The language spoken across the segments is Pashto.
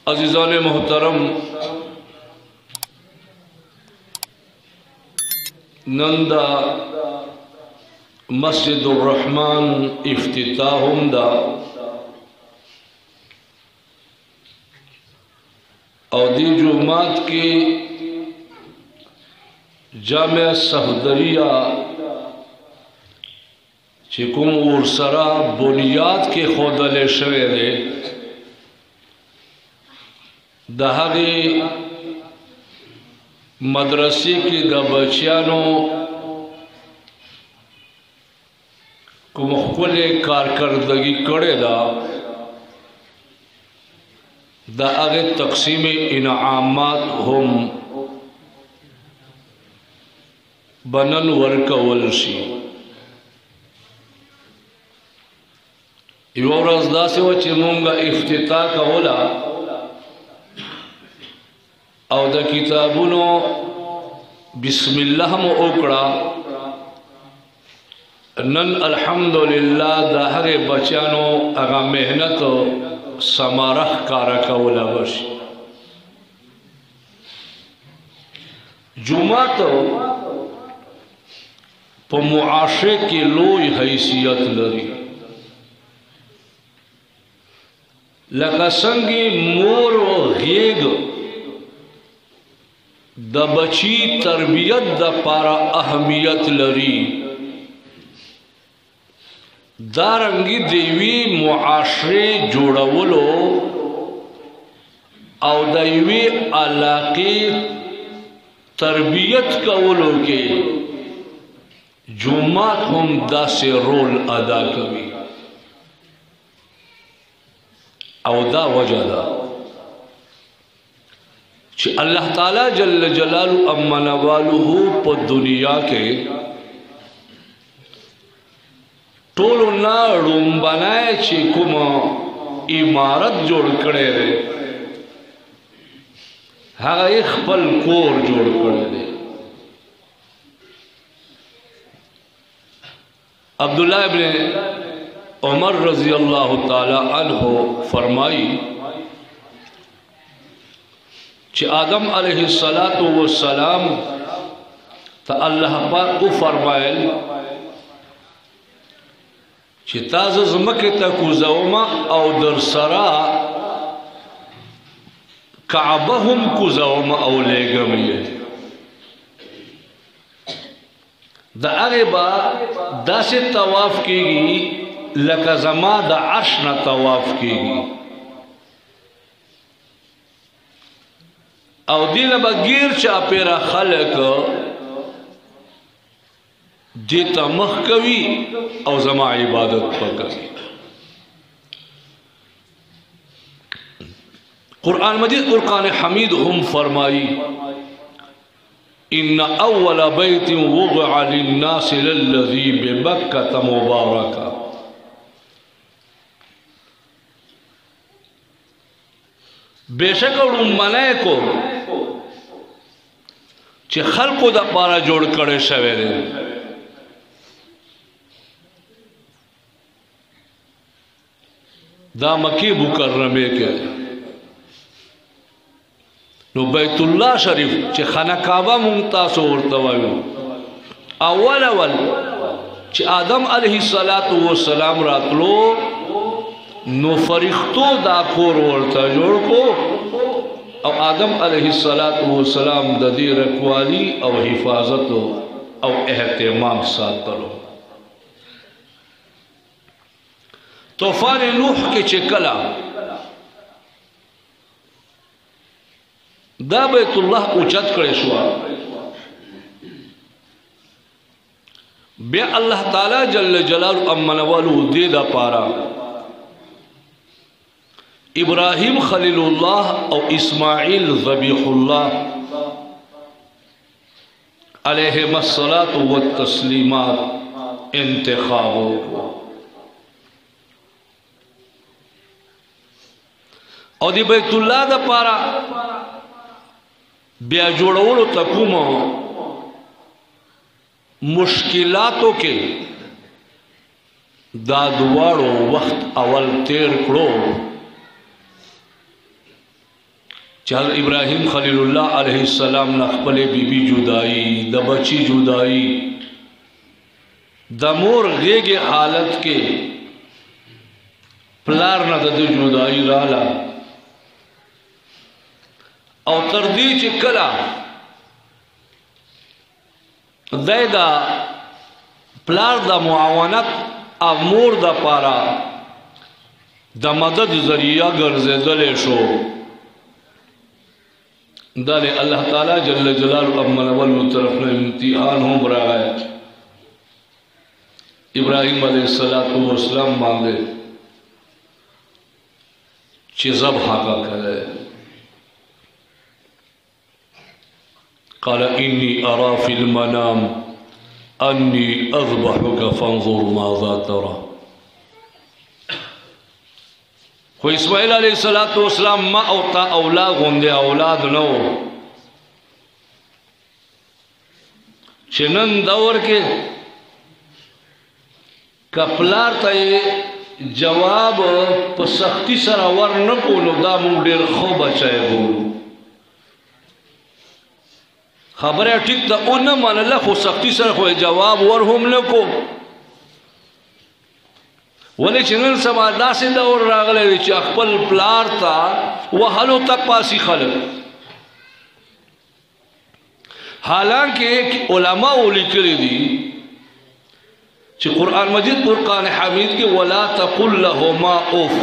अजीज़ान मोहतरम, नंदा मस्जिदुर रहमान इफ्तिताहुम दा और दी जुमात की जामिया सहदरिया चिकुम उर्सरा बुनियाद के खोदले शवेरे दहागी मदरसे की द बच्चियानों को मुख्तलिए कारकर्दगी करे दा आगे तकसीम इनामात हम बनन वर्कवलशी योरज दा से वो चिमूंगा इफ्तिता का होला और द किताबुनो बिस्मिल्लाह में ओकड़ा नन अल्हम्दुलिल्लाह दाहरे बचानो अगा मेहनत समारह कारका होला बश जुमा तो प मुआशरे की लोई हैसियत लरी लका संगी मोर व घेग द बची तरबियत द पारा अहमियत लरी दारंगी देवी मुआशरे जोड़वलो और दैवी अलाके तरबियत कवलो के जुम्मात हम दा से रोल अदा करी औदा वजदा अल्लाह ताला जल्ल जलालु अम्मा नवालुहु प दुनिया के टोलो ना रूम बनाए चिकुम इमारत जोड़ करे रे हाँ एक पल कोर जोड़ करे रे अब्दुल्लाह इब्न उमर रजी अल्लाह ताला अन्हु फरमाई कि आदम अलैहिस्सलातु वस्सलाम तो अल्लाह पाक को फरमायल कि ताज़ ज़मके तकु ज़ौमा और दर सरा काबहुम को ज़ौमा और लेगमिये द अरेबा दा से तवाफ कीगी लका ज़मा द अर्श न तवाफ कीगी और दिन बगीर चापेरा खलक जेता महकवी और जमा इबादत पकड़ी कुरान मजीद फुरकान हमीद हम फरमाई इन्ना अव्वल बैतिन वुज़अ लिन्नास लल्लज़ी बिबक्कत मुबारका बेशक मनाए को चे खल्को दा पारा जोड़ करे सवेरे दा मकी मुकर्रमे के नो बैतुल्लाह शरीफ चे खाना काबा मुमताज वर्तवायो अवल चे आदम अलैहिस्सलातु वस्सलाम रातलो नो फरिख्तो दा कोर वर्ता जोड़ को और आदम अलैहिस्सलातु वस्सलाम ददी रखवाली और हिफाजत और एहतमाम सातलो तूफान नूह के चिकला दा बैतुल्लाह उचत करे शुआ बे अल्लाह ताला जल्ल जलाल अम्मा नवालु दे दा पारा इब्राहिम खलीलुल्लाह और इस्माइल ज़बीहुल्लाह अलैहिमुस्सलातु वत्तस्लीमात इंतखाबो और दी बैतुल्लाह दा पारा ब्या जोड़वलो तकुम मुश्किलातों के दादुवाड़ो वक्त अवल तेर करो चल इब्राहिम खलीलुल्लाह अलैहिस्सलाम न खपले बीबी जुदाई द बच्ची जुदाई द मोर गेगे हालत के प्लार न द जुदाई राला और तरदी चिकला दैदा प्लार द मुआवनत आ मोर द पारा द मदद जरिया गर्जेदले शो दाले अल्लाह ताला जल्ल जलाल अमल तरफ ने इम्तिहान हो रहा है। इब्राहिम अलैहिस्सलाम मांगे चिज़ब हाका करे क़ाल इन्नी अरा फिल मनाम अन्नी अज़बहुका फंज़ुर माज़ा तरा। खो इस्माइल अलैहिस्सलाम मा औता औलाद गोंदे औलाद नो चनन दौर के कपलार तय जवाब पर सख्ती सरावर न कोलो दा मुंह डेर खो बचाए बोलो खबर है ठीक तो उन मानला खो सख्ती सर खो जवाब वर हम न को वले चनन समादा से दौर रागले अकबल प्लार था वह हलो तक पासी खलक हालांकि उलमा लिखी दी कुरान मजीद फुरकान हमीद के वला तकुल लहुमा उफ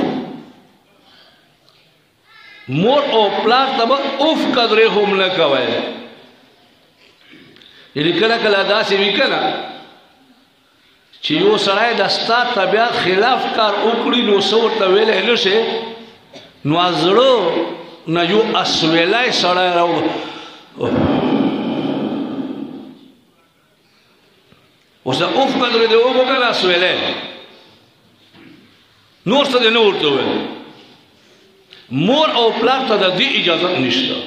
मोर ओ प्लार तब उफ कदरे हम न कवे ये कला कला दा से भी कना चियो सराय दस्ता तबियत खिलाफ कार उकड़ी नो सो तवेले हेलो से नवाजड़ो न यो असवेला सराय रहो उसे उफ कदरे दे वो कला असवेले नूर से दे नूर तो मोर और प्लाट तदा दी इजाजत निश्ता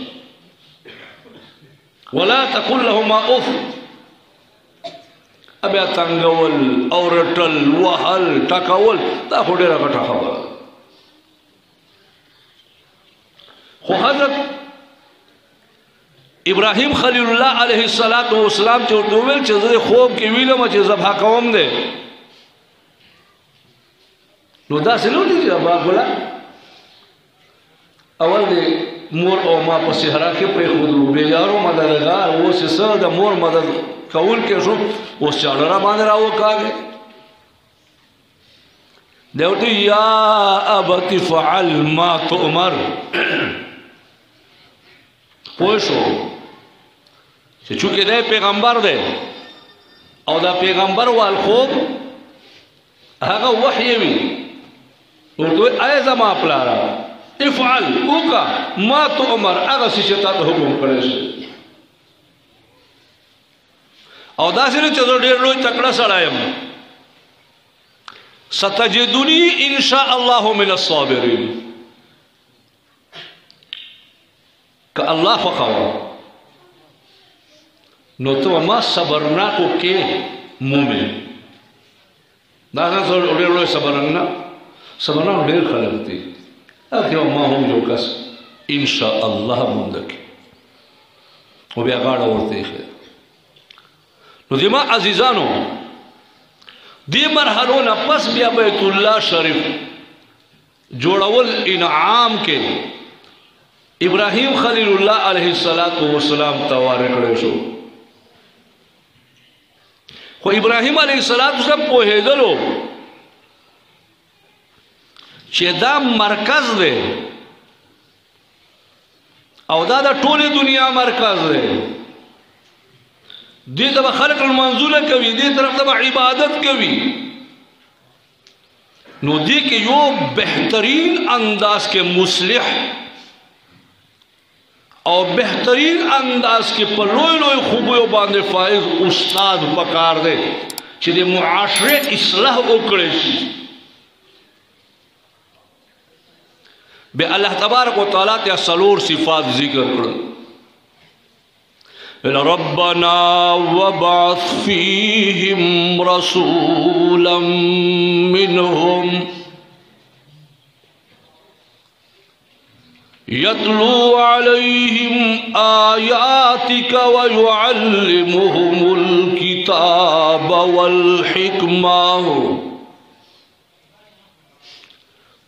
वला तकुल लहुमा उफ अब तंगवल और टल वहल टकावल ता खोड़े रखा खबर खो हजरत इब्राहिम खलीलुल्लाह अलैहिस्सलाम चोटोवेल चजरे खोब के विलो मचे जभा कवम दे लोदा से लो दी जबा बोला अवल दे मोर और मां पर सेहरा के पे खुद बेजारो मददगार वो से सद मोर मदद कौल के सो वो चालरा बांध रहा वो कागे देवती या अबति फअल मा तुमर पोशो से चुके दे पैगंबर दे और दा पैगंबर वाल खूब हागा वही भी तो ऐ जमा पलारा इफअल उका मा तुमर अगर सिचता तो हुक्म करे से और दासिर चलो डेर रोज तकड़ा सड़ायम सतजिदुनी इंशाअल्लाहु मिनस साबिरीन का अल्लाह फखावा नो तो मा सबरना को के मोमिन दासा सो डेर रोज सबरना डेर खलती अक्यो मा हम जो कस इंशाअल्लाह मुंदक वो भी आगाड़ औरते है दिमा अजीजानो दी मरहलो न पस बिया बैतुल्लाह शरीफ जोड़वल इनाम के इब्राहिम खलीलुल्लाह अलैहिस्सलाम तवारे करे शो को इब्राहिम अलैहिस्सलाम पोहेदलो चेदा मरकज दे औदा टोली दुनिया मरकज दे दी तब खलक मंजूर कवि दी तरफ तब इबादत कवि नदी के यो बेहतरीन अंदाज के मुस्लिह और बेहतरीन अंदाज के पलोय लोय खूबियों बांधे फाइज उस्ताद पकार दे चिदे मुआशरे इस्लाह उकड़े बे अल्लाह तबारक व तआला ते सलोर सिफात जिक्र कर रब्बना वबअथ फीहिम रसूलन मिनहुम يتلو عليهم آياتك ويعلمهم الكتاب والحكمة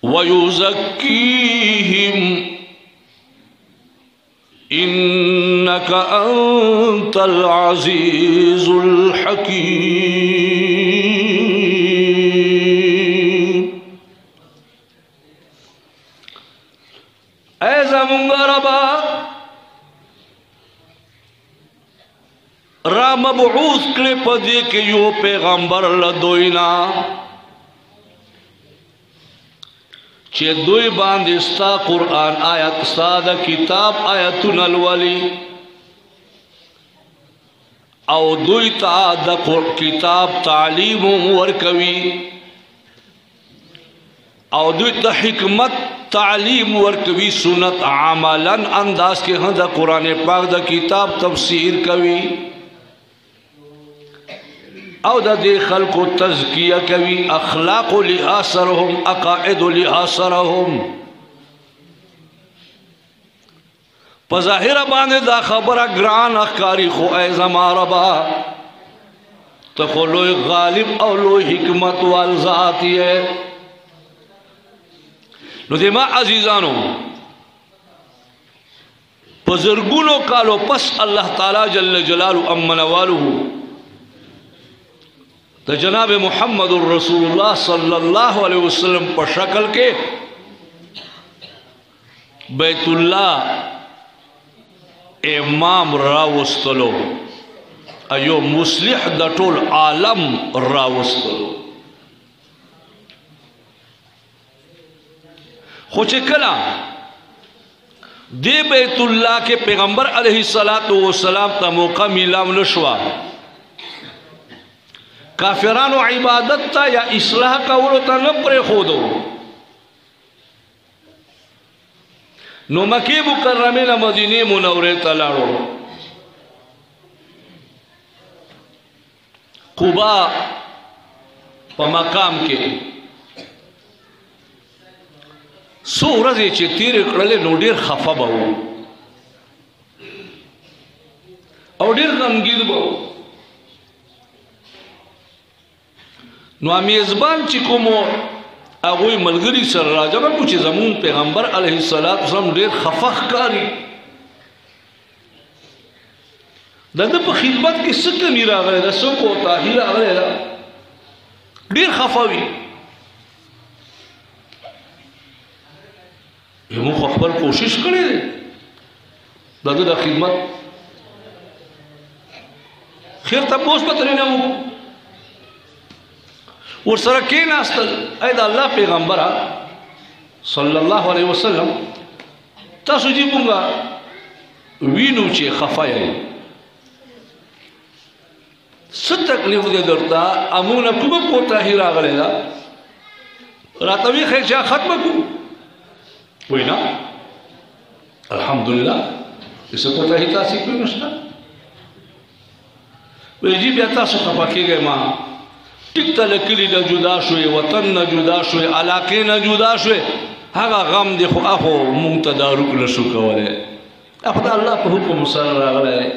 ويزكيهم إنك أنت العزيز الحكيم. اے زمونږ ربا را مبعوث کړې په دې کې یو پیغمبر له دوی نه چې دوی باندې ستا قرآن آیت ستا د کتاب آیتونه لولي او دوی ته د کتاب تعلیم ورکوي او دوی ته حکمت تعلیم ورکوي سنت عملا انداز کې هم د قرآن پاک د کتاب تفسیر کوي او د دې خلقو تزکیه کوي اخلاق لآثرهم عقائد لآثرهم. په ظاهر باندې دا خبره ګران اخکاری خو ای زما ربا ته خو لوی غالب او لوی حکمت وال ذات یې. نو دې ما عزیزانو په زرګونو کالو پس الله تعالی جل جلاله امن والو د جناب محمد رسول الله صلی الله علیه وسلم په شکل کې بیت الله امام راوستلو ایو مصلح د ټول عالم راوستلو. خو چې کله دی بیت الله کې پیغمبر علیه السلام ته موقع میلاو نشوا کافرانو عبادت تا یا اصلاح کولو تا نه پرېښودو نو مکې مکرمې نه مدینې منورې ته لاړو. قبا په مقام کې څو ورځې چې تېرې کړلې نو ډېر خفه به و او ډېر غمګین به و. نو میزبان چې کومو هغوی ملګري سره راجمع کړو چې زمون پیغمبر علیه السلام ډېر خفه ښکاري د ده په خدمت کې څه کمي راغلی ده څه کوتاهي راغلی ده ډېر خفه وي. موږ خپل کوشش کړی دی د ده د خدمت خیر تپوس به ترې نه وکړو ورسره کېناستل ای د الله پیغمبره صلی الله علیه وسلم تاسو چې مونږه وینو چې خفه یې څه تکلیف دی درته امونه کومه کوتاهي راغلی ده راته ویې ښایي چې ختمه کړو وایي نه الحمدلله څه کوتاهي تاسې کوي نشته وایي جی بیا تاسو خفه کېږئ ما ټیک ته له کلي نه جدا شوې وطن نه جدا شوې علاقې نه جدا شوې هغه غم دی خو اخو مونږ تدارک نه شو کولی اخو د الله په حکم سره راغلی دی.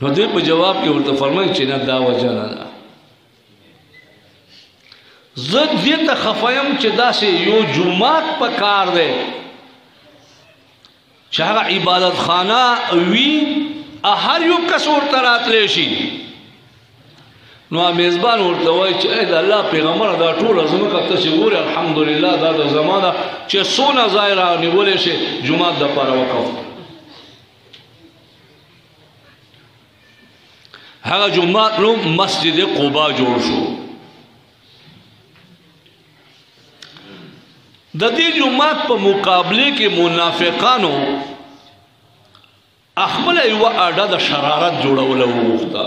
نو دوی په جواب کې ورته فرمایي چې نه دا وجه نه ده زه دې ته خفه یم چې داسې یو جومات په کار دی چې هغه عبادت خانه وي هر یو کس ورته راتلی شي. نو میزبان ورته وایي چې ای د الله پیغمبره دا ټوله ځمکه ته چې ګورې الحمدلله دا د زمانه چې څونه ځای رانیولی شي جومات دپاره وقف هغه جومات نو مسجد قبا جوړ شو. د دې جومات په مقابله کې منافقانو خپله یوه اډه د شرارت جوړوله وغوښته.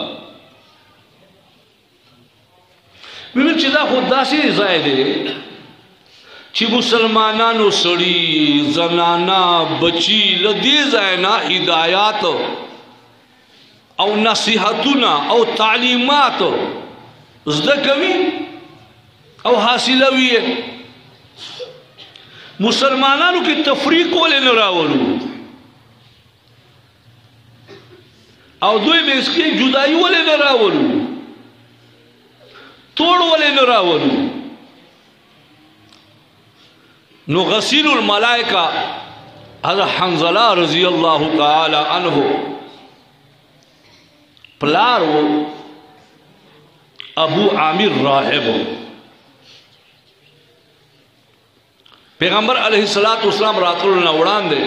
ویل چې دا خو داسې ځای دی چې مسلمانانو سړي زنانا بچي له دې ځای نه هدایات او نصیحتونه او تعلیمات زده کوي او حاصلوي. مسلمانانو کی تفریق ولې نه راولو او دوی میس کې جدائی ولې نه راولو توڑ ولې نه راولو نو غسیل الملائکہ حضرت حنظلہ رضی اللہ تعالی عنہ پلارو ابو عامر راہب پیغمبر علیہ السلام رات اللہ اڑان دے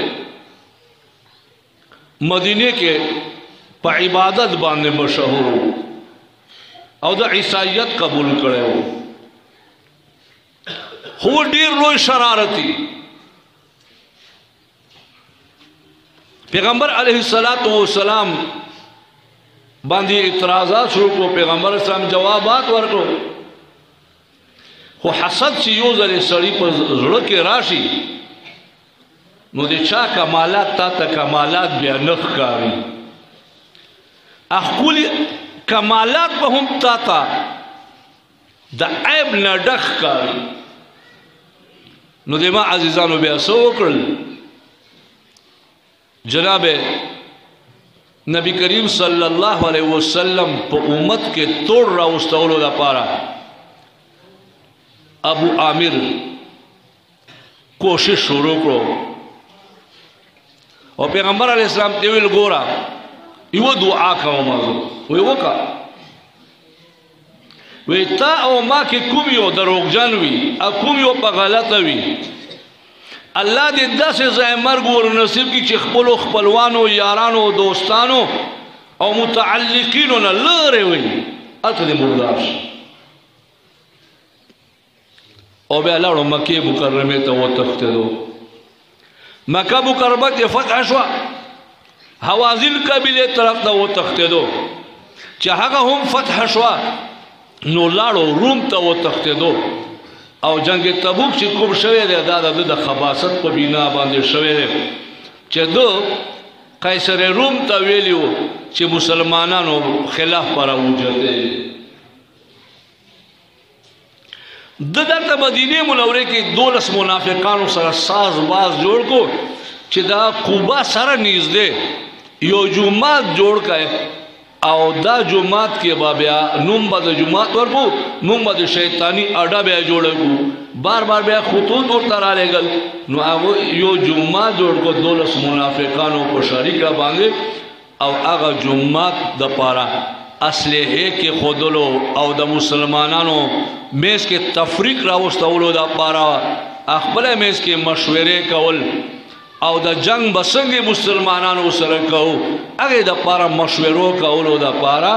مدینے کے پا عبادت باندے مشہور او دا عیسائیت قبول کرے ہو دیر روی شرارتی پیغمبر علیہ السلام باندی اعتراضات شروع کو پیغمبر اسلام جوابات ورکو خو حسد سی یو ځلې سړی په زړه کې راشي نو د چا کمالات تا ته کمالات بیا نه ښکاري خپل کمالات به هم تا ته د عیب نه ډک ښکاري نو د ما عزیزانو بیا څه وکړل جناب نبی کریم صلی اللہ علیہ وسلم پا امت کے توڑ راوستولو دا پارا ابو عامر کوشش شروع کرو اور پیغمبر علیہ السلام تیویل گورا یو دعا کھاو مازو وی وکا وی تا او ما کی کمیو دروغ جانوی کمیو پا غلطوی اللہ دے دس زائے مرگ ور نصیب کی چی خپلو خپلوانو یارانو دوستانو او متعلقینو نا لرے وی اتنے مرداش او بے لڑو مکی مکرمی تا وہ تختے دو مکہ مکرمت فتح شوا حوازن قبیلے طرف تا وہ تختے دو چاہا گا ہم فتح شوا نو لڑو روم تا وہ تختے دو او جنگ تبوک چې کوم شوی دی دا د خباثت په بنا باندې شوی دی چې دو قیصر روم ته ویلیو چې مسلمانانو خلاف پر اوجته د دغه مدینه منوره کې 12 منافقانو سره ساز باز جوړ کو چې دا قبا سره نږدې یو جمعات جوړ کړي او دا جمعات کے بابیا نوم با دا جمعات ورکو نوم با دا شیطانی اڈا بیا جوڑکو بار بار بیا خطوط ورطا را لے گل نو آگو یو جمعات جوڑکو 12 منافقانو کو شریکا باندے او آگا جمعات دا پارا اسلحے کے خودلو او دا مسلمانانو میز کے تفریق راوستولو دا پارا اخبر میز کے مشورے کول او دا جنگ بسنگ مسلمانانو سره کهو اگه دا پارا مشورو کهولو دا پارا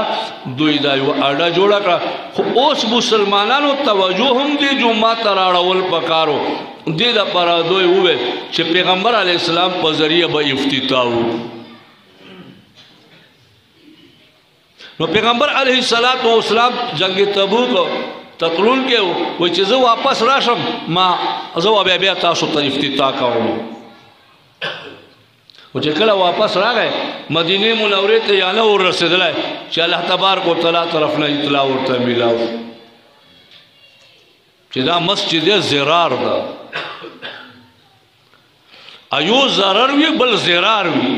دوی دا یو اڈا جوڑا کرا خو اوس مسلمانانو توجه هم دی جمعه تراڑول پکارو دی دا پارا دوی ہوئے چه پیغمبر علیہ السلام پا ذریعہ با افتتاو نو پیغمبر علیہ السلام جنگ تبوک تطلون کے وی چیزو واپس راشم ما زو بیا تاسو تا افتتاح کهولو وچه کلا واپس را گئے مدینه منوره ته یا نه ور رسیدلای چې الله تبارک وتعالى طرف نه اطلاع ورته ملاو چې دا مسجد زرار ده ایو ضرر وی بل زرار وی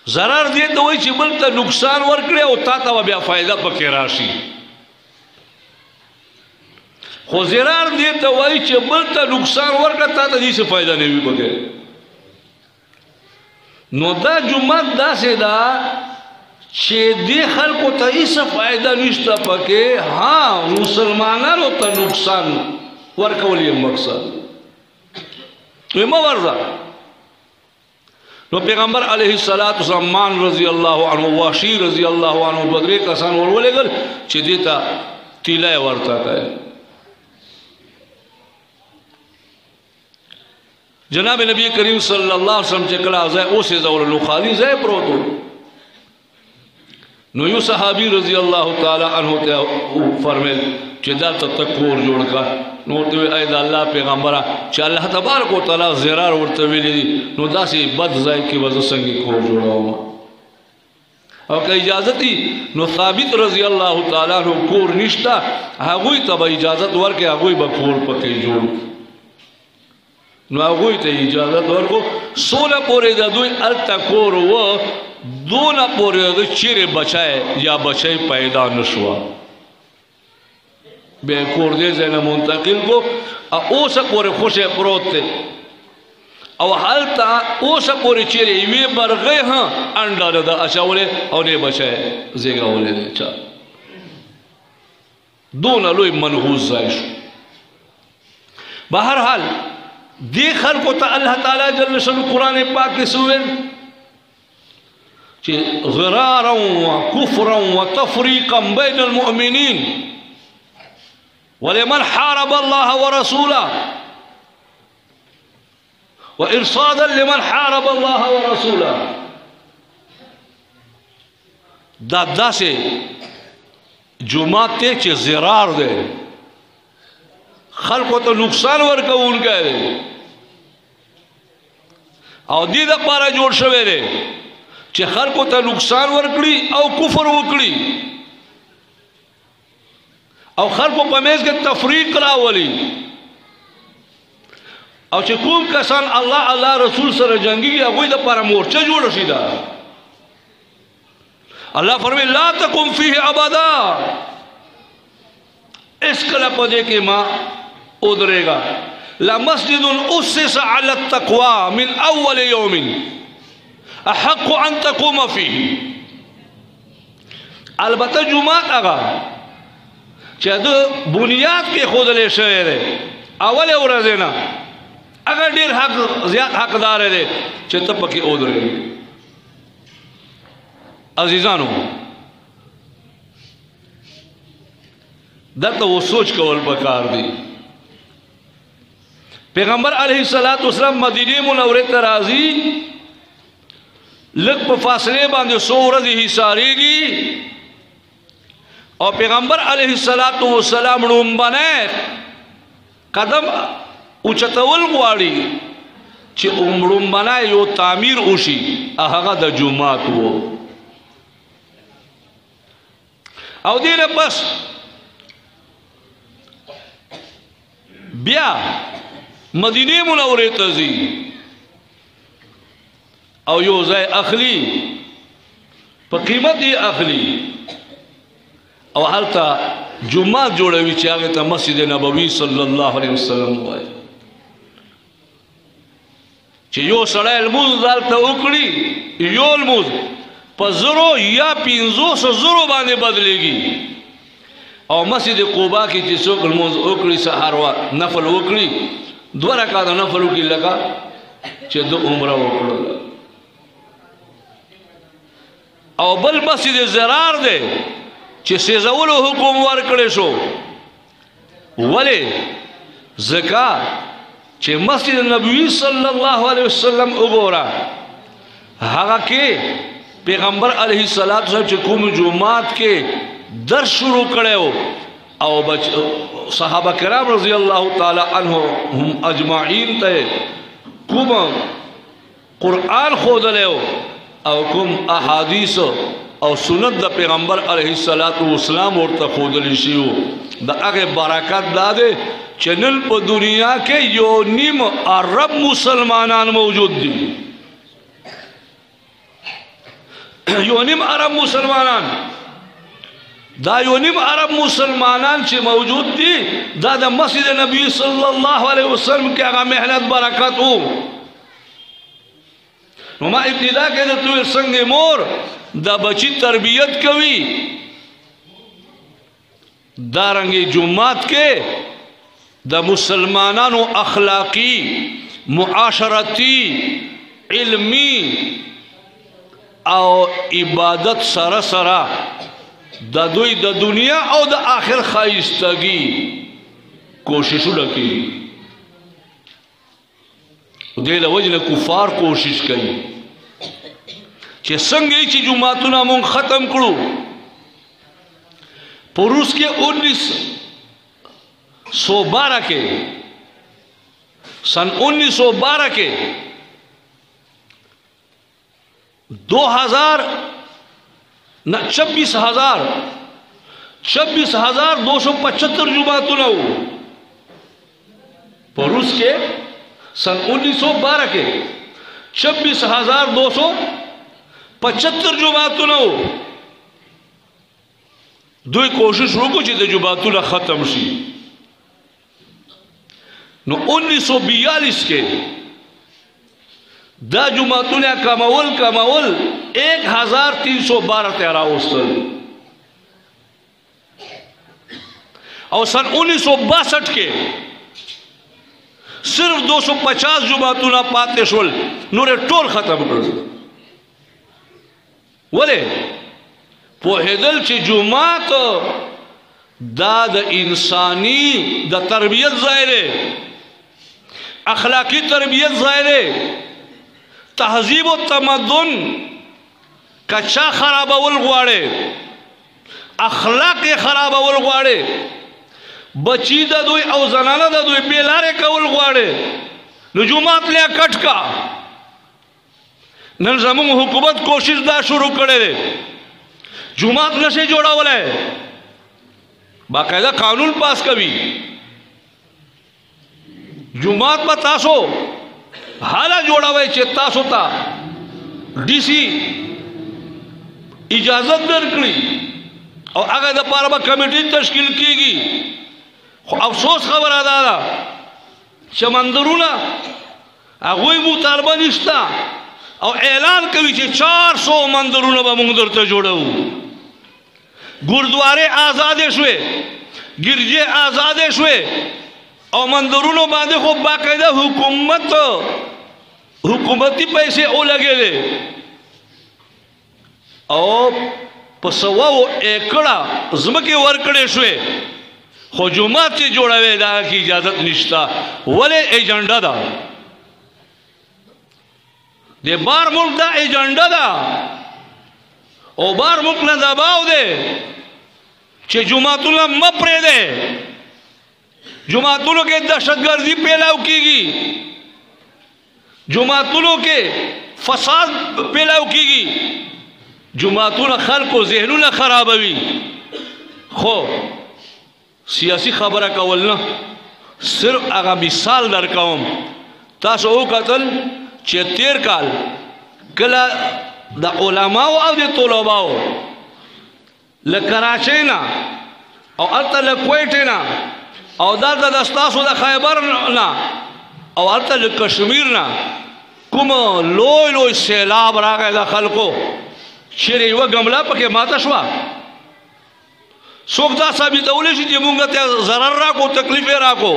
ضرر دې ته وای چې بل ته نقصان ورکړي او تا ته بیا فائدہ پکې راشي خو زرار دې ته وای چې بل ته نقصان ورکړه تا ته هیڅ فائدہ نه وي پکې نو دا جمعات دا سے دا چې دی خلقو تا ایسا فائدہ نشتا پکے ہاں مسلمانانو تا نقصان ورکولی مقصد تو ما ورزا نو پیغمبر علیہ السلام مان رضی اللہ عنہ واشی رضی اللہ عنہ بدری کسان ورولے گل چې دیتا تیلای ورتا کئے جناب نبی کریم صلی اللہ علیہ وسلم چکلا زائے اوسے زور نو خالی زائے پروتو نو یو صحابی رضی اللہ تعالی عنہ تے فرمیل چہ دا تکور جوڑ کا نو تے اے اللہ پیغمبرہ چہ اللہ تبارک و تعالی زرار ورتے ویلی نو دا سی بد زائے کی وجہ سنگی کور جوڑا ہوا اور کہ اجازتی نو ثابت رضی اللہ تعالی عنہ کور نشتا ہاگوی تب اجازت ور کے ہاگوی با کور پکے جوڑ نو هغوی ته اجازت ورکو سونه پورې د دوی هلته کور و دونه پورې د دوی چیرې بچی یا بچی پیدا نه شوه بیا کور دې ځای نه منتقل کو اوسه پورې خوشی پروت دی او هلته اوسه پورې چیرې یوې مرغۍ انډه نه ده اچولې او نه بچی زېږولی دی چا دونه لوی منحوس ځای شو بهرحال دې خلکو ته الله تعالی جل شانه قرآن پاک کې سوویل چې غرارا وکفرا وتفریقا بین المؤمنین ولمن حارب الله ورسوله وإرصادا لمن حارب الله ورسوله دا داسې جماعت ته چې ضرار دی خلقو ته نقصان ورکوونکی دی او دې دپاره جوړ شوی دی چې خلقو ته نقصان ورکړي او کفر وکړي او خلقو په منځ کې تفریق راولي او چې کوم کسان الله رسول سره جنګيږي هغوی دپاره مورچه جوړه شي ده الله فرمایي لا تقم فيه ابدا اس کله په دې کې ما ودرېږه لمسجد اسس على التقوى من اول يوم احق ان تقوم فيه البته جمعات هغه چې د بنیاد کې ښودلی شوی دی اولې ورځې نه هغه ډېر حق زیات حقدار دی چې ته پکې ودرېږې عزیزانو دلته و سوچ کول پکار دی پیغمبر علیه الصلاۃ والسلام مدینه منورې ته راځي لږ په فاصلې باندې څو ورځې حصارېږي او پیغمبر علیه الصلاۃ والسلام لومبنی قدم اوچتول غواړي چې لومبنی یو تعمیر وشي هغه د جومات و او دې نه پس بیا مدینه منورې ته ځي او یو ځای اخلي په قیمت یې اخلي او هلته جمعات جوړوي چې هغې ته مسجد نبوي صلی الله علیه وسلم وایي چې یو سړی لمونځ دلته وکړي یو لمونځ په زرو یا 500 زرو باندې بدلېږي او مسجد قباء کې چې څوک لمونځ وکړي سحر وخت نفل وکړي 2 رکعاته نفل وکړي لکه چې د عمره وکړله او بل مسجد ضرار دی چې سیزولو حکم ورکړی شو ولې ځکه چې مسجد نبوي صلی الله علیه وسلم وګوره هغه کې پیغمبر علیه الصلاۃ والسلام چې کوم جمعات کې درس شروع کړو او صحابه کرام رضی الله تعالی عنهم اجمعین ته کوم قرآن خودلو او کوم احادیث او سنت د پیغمبر علیه الصلاۃ والسلام ورته خودلی شیو د هغه برکت داده چې نن په دنیا کې یو نیم عرب مسلمانان موجود دي یو نیم عرب مسلمانان دا یو نیم عرب مسلمانان چې موجود دي دا د مسجد نبی صلی الله علیه وسلم کې هغه محنت برکت وو نو ما ابتدا کې د توی څنګه مور دا بچی تربیت کوي دارنګي جمعات کې د مسلمانانو اخلاقی معاشرتی علمی او عبادت سره سره د دوی د دنیا او د آخر خایستګي کوششونه کوي دې د وجنه کفار کوشش کوي چې څنګه چې جمعاتونه مونږ ختم کړو په روس کې 1912 کې سن 1912 کې 26,275 جمعاتونه وو په روس کې सन 1912 के 26,275 जुमातुन दोई कोशिश वकु कि जुमातुन खत्म शी। नो 1942 के दा जुमातुन कमावल 1312 तेरा उसल और सन 1962 के सिर्फ 250 जुमातुना पाते शोल नूरे टोल खत्म कर वले पोहेदल चे जुमात दाद इंसानी द तरबियत ज़ायरे अखलाकी तरबियत ज़ायरे तहजीब व तमद्दुन कच्चा खराबावल गुआड़े अखलाक खराबावल गुआड़े बची दोई और जनाना दोई बेलारे कवल गुआड़े जुमात लिया कटका नन जमुन हुकूमत कोशिश दा शुरू करे जुमात नशे जोड़ा वाला है बाकायदा कानून पास कभी जुमात पर तासो हाला जोड़ा हुआ चेतास होता डीसी इजाजत दरकड़ी और अगर दपारा कमेटी तश्कील कीगी अफसोस खबर आदा चमंदरूना अगोई मुतालबा निश्ता और ऐलान कभी 400 मंदरूना बमुंदर ते जोड़ू गुरुद्वारे आजादे शुए गिरजे आजादे शुए और मंदरूनों बांधे को बाकायदा हुकूमती पैसे ओ लगे ले और पसवा वो एकड़ा जमके वर्कड़े शुए हुजूमात से जोड़ावे दा की इजाजत निश्ता वले एजेंडा दा दे बार मुल्क दा एजेंडा दा ओ बार मुल्क न दबाव दे चे जुमातुल्ला मपरे दे जुमातुलों के दहशतगर्दी फैलाव कीगी जुमातुलों के फसाद फैलाव कीगी जुमातुल खल को जहनु न खराब हुई खो सियासी खबर का वलना सिर्फ आगा मिसाल दर कौम तासो कतल 73 काल कला द उलमाओ और दे तोलबाओ ल कराची ना और अतल क्वेट ना और दादा दस्तासो द खैबर ना और अतल कश्मीर ना कुम लोय लोय सैलाब रागा द खलको शेरे व गमला पके मातशवा सोखदा साबित औले शी मुंगा त्या जरर राको तकलीफे राको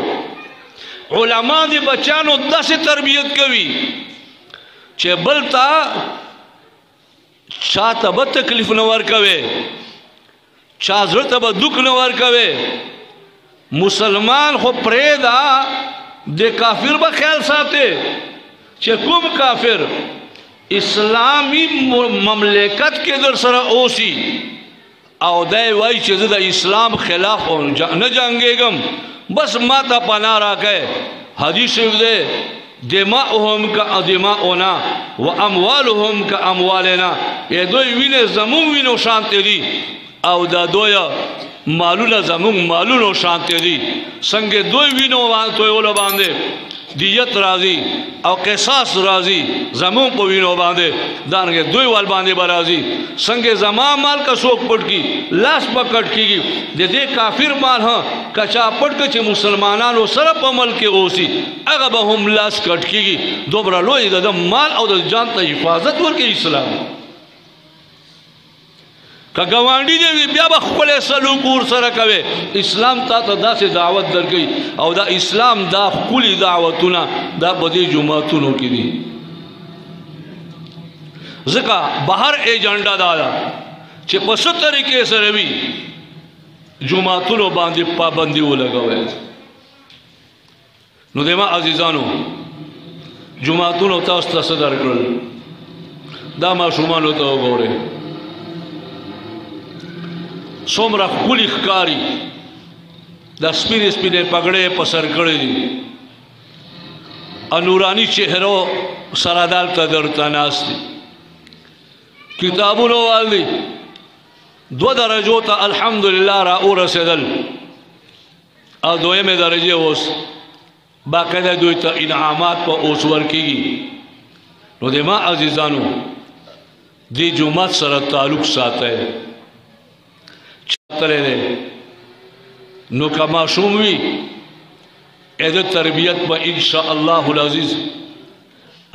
उलमा दे बच्चानो दस तरबियत कवी चे बलता चा तब तकलीफ न वर कवे चा जर तब दुख न वर कवे मुसलमान हो प्रेदा दे काफिर बा ख्याल साथे चे कुम काफिर इस्लामी ममलिकत के दर सरा ओसी और दे वही चीज़ इस्लाम खिलाफ न जंगेगम बस माता पना रखे हदीस दे दिमाउहुम का दिमाउना व अमवालुहुम का अमवालना ये दो विने जमुन विनो शांति दी और दा दोया मालूना जमुन मालूनो शांति दी संगे दो विनो तो ओला बांधे दियत राजी और कैसास राजी जमों को विनो बांधे दान के दो वाल बांधे बराजी संगे जमा माल का शोक पटकी लाश पकड़ की दे दे काफिर माल हाँ कचा पट के मुसलमानों सरप अमल के ओसी अगर हम लाश कट की दोबरा लो दम माल और जानता हिफाजत वर के इस्लाम का गवांडी दे ब्या बखले सलूकूर सर कवे इस्लाम ता दा से दावत दर गई और दा इस्लाम दा कुली दावतुना दा बदी जुमातुनो की दी जका बाहर एजेंडा दादा चे पस तरीके से रवि जुमातुनो बांधे पाबंदी वो लगावे नुदेमा अजीजानो जुमातुनो तास्ता सदर कर दामा शुमानो तो गोरे सोमरा खुली कारी द स्पिने स्पिने पगड़े पसर कड़े अनुरानी चेहरों सरादाल तदर तनास्ती किताबों वाली दो दरजों ता अल्हम्दुलिल्लाह राउ रसदल और दोए में दरजे होस باقاعده دوی ته انعامات په اوس ورکېږي. نو د ما عزیزانو دې جومات سره تعلق ساتئ چترې دی نو که ماشوم وي د تربیت به انشاء الله العزیز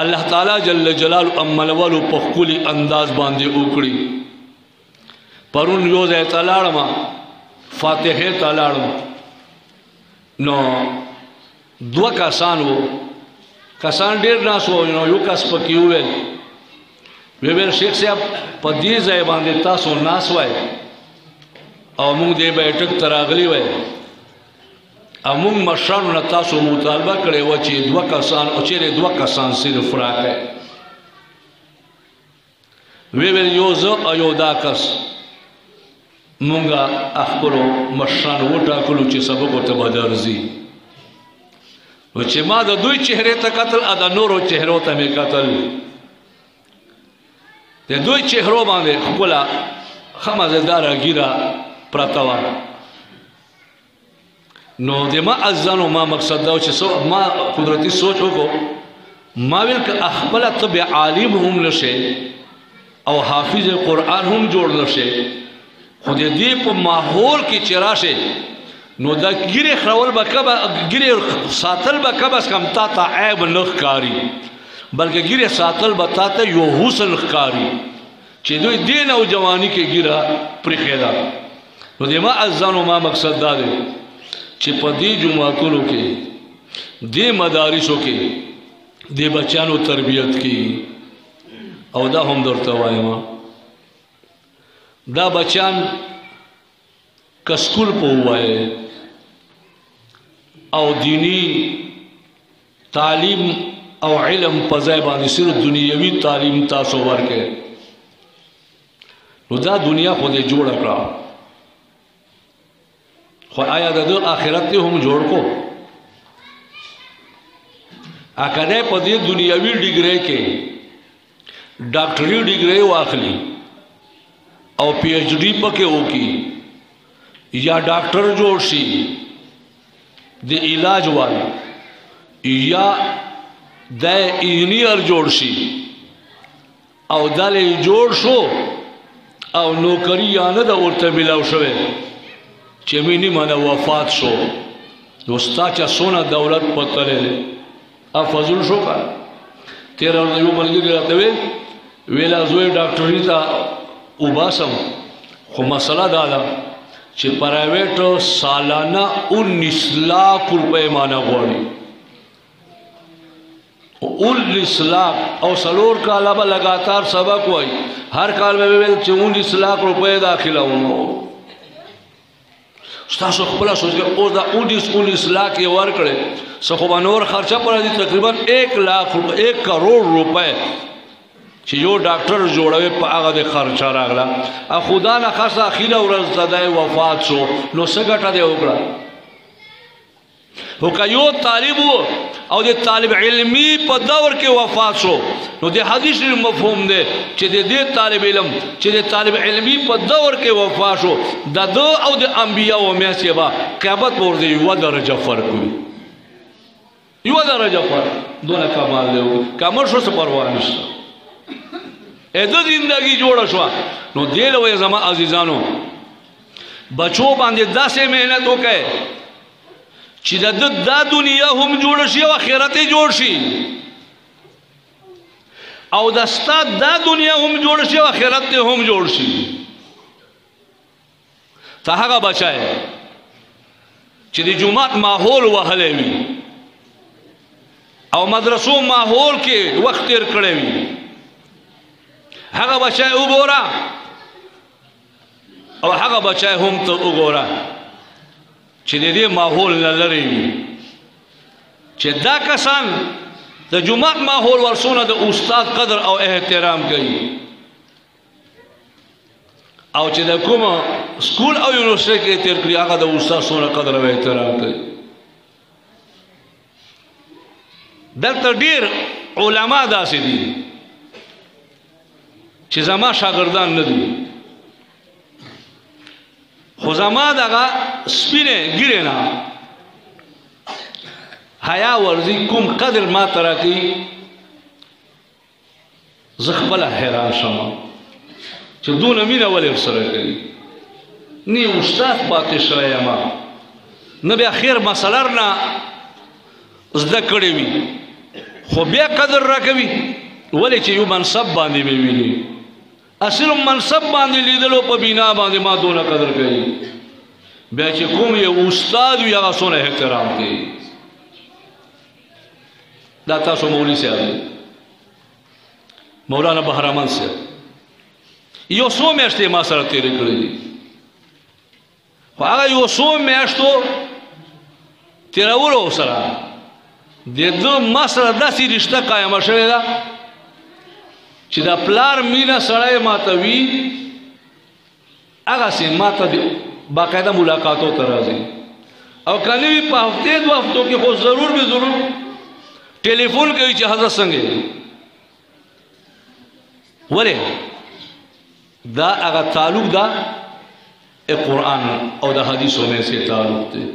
الله تعالی جل جلاله عملولو په ښکلي انداز باندې وکړي. پرون یو ځای ته لاړم فاتحې ته لاړم نو دوه کسان وو کسان ډېر ناست وو نو یو کس پکې وویل ویل شیخ صاحب په دې ځای باندې تاسو ناست وای او موږ دې بیٹک ته راغلي وای او موږ مشرانو نه تاسو مطالبه کړې وه چې دوه کسان صرف راکړئ. ویل یو زه او یو دا کس موږ خپلو مشرانو وټاکلو چې سبق ورته به درځي. نو چې ما د دوی چهرې ته کتل د نورو چهرو ته مې کتل د دوی چهرو باندې ښکله ښه مزېداره ږیره پرته وه. نو د ما عزیزانو ما مقصد دا و چې ما قدرتي سوچ وکړو ما ویل که خپله ته بیا عالم هم نشې او حافظ قرآن هم جوړ نشې خو د دې په ماحول کې چې راشې نو دا ګیرې خرول به ګیرې ساتل به کم از کم تا ته عیب نه ښکاري بلکې ګیرې ساتل به تا ته یو حسن ښکاري چې دوی دې نوجواني کې ګیره پرېښې ده. نو د ما عزیزانو ما مقصد دا دی چې په دې جوماتونو کې دې مدارسو کې دې بچیانو تربیت کی او دا هم درته وایم دا بچیان که سکول په ووایې او دینی تعلیم او علم په ځای باندې صرف دنیوي تعلیم تاسو ورکړئ نو دا دنیا خو دې جوړه کړه خو آیا د آخرت دې هم جوړ کو اکده په دې دنیوي ډیګري کې ډاکټري ډیګري واخلي او پی ایچ ډی پکې وکي یا ډاکټر جوړ شي د علاج والا یا د انجینیر جوړ شي او دلې جوړ شو او نوکری یا نه د ورته ملاو شوی چې مینی مانه وفات شو نو ستا چا سونه دولت پتلې افضل شو کا تیرا یو ملګری راته ویلا زوی ډاکټري ته وباسم خو مسله دا ده چې پرایویټ سالانه 19 लाख روپے مانه غواړي 19 लाख او سلور کاله به لګاتار سبق وای هر کال به ویل چې 19 लाख روپے داخله ونو تاسو خپل سوچ او دا 19 लाख یې ورکړي څخه نور خرچه پر دي تقریبا 1 کروڑ روپے چې یو ډاکټر جوړوي په هغه د خرچه راغله ا خدا نه خاصه اخیره ورځ زده وفات شو نو څه ګټه دی وکړه هو که یو طالب او د طالب علمي په دور کې وفات شو نو د حدیث مفهوم دی چې د دې طالب علم چې د طالب علمي په دور کې وفات شو د دو او د انبیاء او میاسبه قیامت ورته یو درجه فرق وي یو درجه فرق دونه کمال دی کمر شو څه پروا نشته اته زندگی جوړه شو نو دې له زما عزیزانو بچو باندې داسې مهنت وکړي چې د دنیا هم جوړ شي او آخرت جوړ شي او د ستاد د دنیا هم جوړ شي او آخرت هم جوړ شي ته هغه بچای چې د جمعات ماحول وهلې وي او مدرسو ماحول کې وخت تیر کړی وي هغه بچای وګوره او هغه بچای هم ته وګوره چې دې ماحول نه لري چې دا کسان د جمعه ماحول ورسونه د استاد قدر او احترام کوي او چې د کوم سکول او یونیورسيټي کې تیر کړی هغه د استاد سره قدر او احترام کوي دلته ډیر علما داسې دي چې زما شاګردان نه دي خو زما دغه سپینه ګیره نه حیا ورزي کوم قدر ما ترا کوي زه خپله حیران شم چې دونه مینه ولې ورسره کوي. نه استاد پاتې شوی یم نه بیا خیر مسله نه زده کړې وي خو بیا قدر راکوي ولې چې یو منصب باندې مې ویني اصل منصب باندې لیدلو په بنا باندې ما دونه قدر کوي بیا چې کوم یو استاد وي هغه څونه احترام کوي. دا تاسو مولوي صاحب مولانا بهرامن صاحب یو څو میاشتې ما سره تېرې کړې دي خو هغه یو څو میاشتو تېرولو سره د ده ما سره داسې رشته قایمه شوې ده چې دا پلار مینه سړی ماته وي هغسې ما ته باقاعده ملاقاتو ته راځي او که نه وي په هفتې دو هفتو کې خو ضرور به ضرور ټلیفون کوي چې حضرت څنګه دی. ولې دا هغه تعلق دا قرآن او د حدیثو مې سره تعلق دی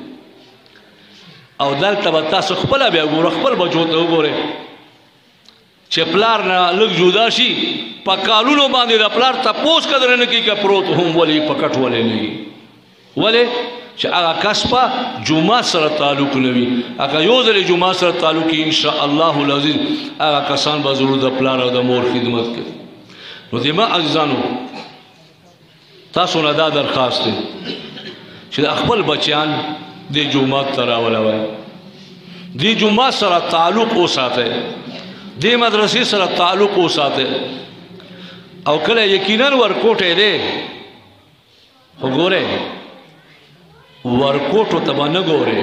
او دلته به تاسو خپله بیا وګوره خپل بچو ته وګورئ چې پلار نه لږ جدا شي په کالونو باندې د پلار تپوس قدر نه کوي که پروت هم ولې په کټ ولې نه وي ولې چې هغه کس په جمعه سره تعلق نه وي هغه یو ځل جمعه سره تعلق وي انشاء الله العزیز هغه کسان به ضرور د پلار او د مور خدمت کوي. نو د ما عزیزانو تاسو نه دا درخواست دی چې د خپل بچیان د جمعات ته راولوئ د جمعات سره تعلق وساتئ د مدرسې سره تعلق وساتئ او کله یقینا ورکوټی دی خو ګورئ ورکوټو ته به نه ګورئ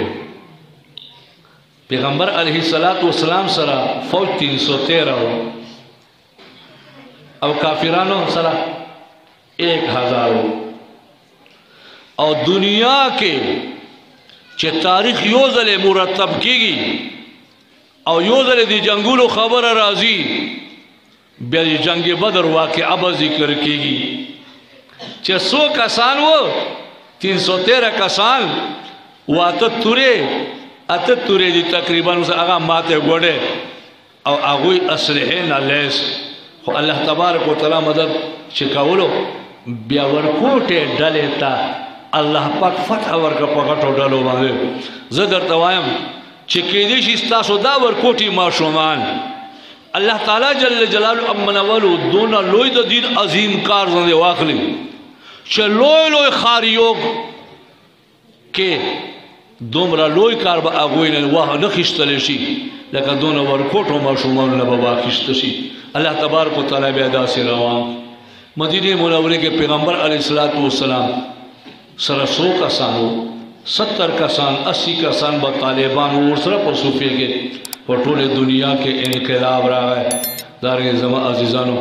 پیغمبر علیه السلام سره فوج 313 او کافرانو سره 1000 او دنیا کې چې تاریخ یو ځل مرتب کیږي او یو ځل د جنگونو خبره راځي بیا د جنگ بدر واقعه به ذکر کیږي چې 100 کسان وو 313 کسان واته تورې دي تقریبا هغه ماته ګوډه او هغوی اسلحې نه لیس خو الله تبارک وتعالی مدد چې کولو بیا ورکوټې ډلې ته الله پاک فتح ورکړه په غټو ډلو باندې. زه درته وایم چې کېدای شي ستاسو دا ورکوټي ماشومان الله تعالی جل جلاله امنولو دونه لوی د دین عظیم کار باندې واخلي چې لوی خاریوک کې دومره لوی کار به هغوی نه خیستلی شي لکه دونه ورکوټو ماشومانو نه به واخیسته شي. الله تبارک وتعالی بیا داسې روان مدینه منورې کې پیغمبر علیه السلام سره 100 کسانو 70 کسان 80 کسان به طالبان ورسره په صوفیه کې په ټوله دنیا کې انقلاب راغی. دارنګه زما عزیزانو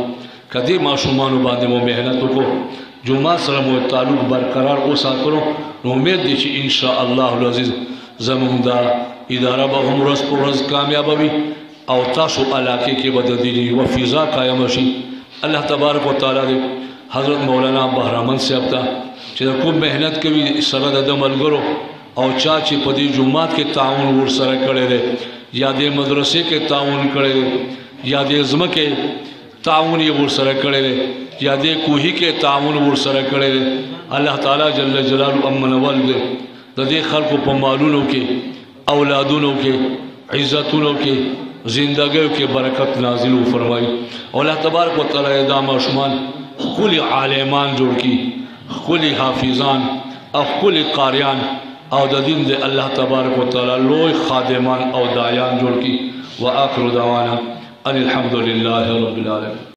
کدی ماشومانو باندې مو مهنت وکړو جمعه سره مو تعلق برقرار وساتلو نو امید دي چې ان شاء الله العزیز زموږ دا اداره به هم ورځ په ورځ کامیاب وي او تاسو علاقه کې به د دیني و فضا قائم شي. الله تبارک وتعالی دې حضرت مولانا بهرامن صاحب ته چې کوم مهنت کوي سره د ملګرو او چا چې په دې جمعات کې تعاون ورسره کړی دی یا دې مدرسې کې تعاون کړی دی یا دې ځمکې تعاون یې ورسره کړی دی یا دې کوهي کې تعاون ورسره کړی دی الله تعالی جل جلاله امنول دی د دې خلکو په مالونو کې اولادونو کې عزتونو کې زندگیو کې برکت نازل فرمایي او الله تبارک وتعالی دا ماشومان خپل عالمان جوړ کړي خپل حافظان او خپل قاریان او د دین د الله تبارک وتعالی لوی خادمان او داعیان جوړ کړي. واخر دعوانا ان الحمد لله رب العالمين.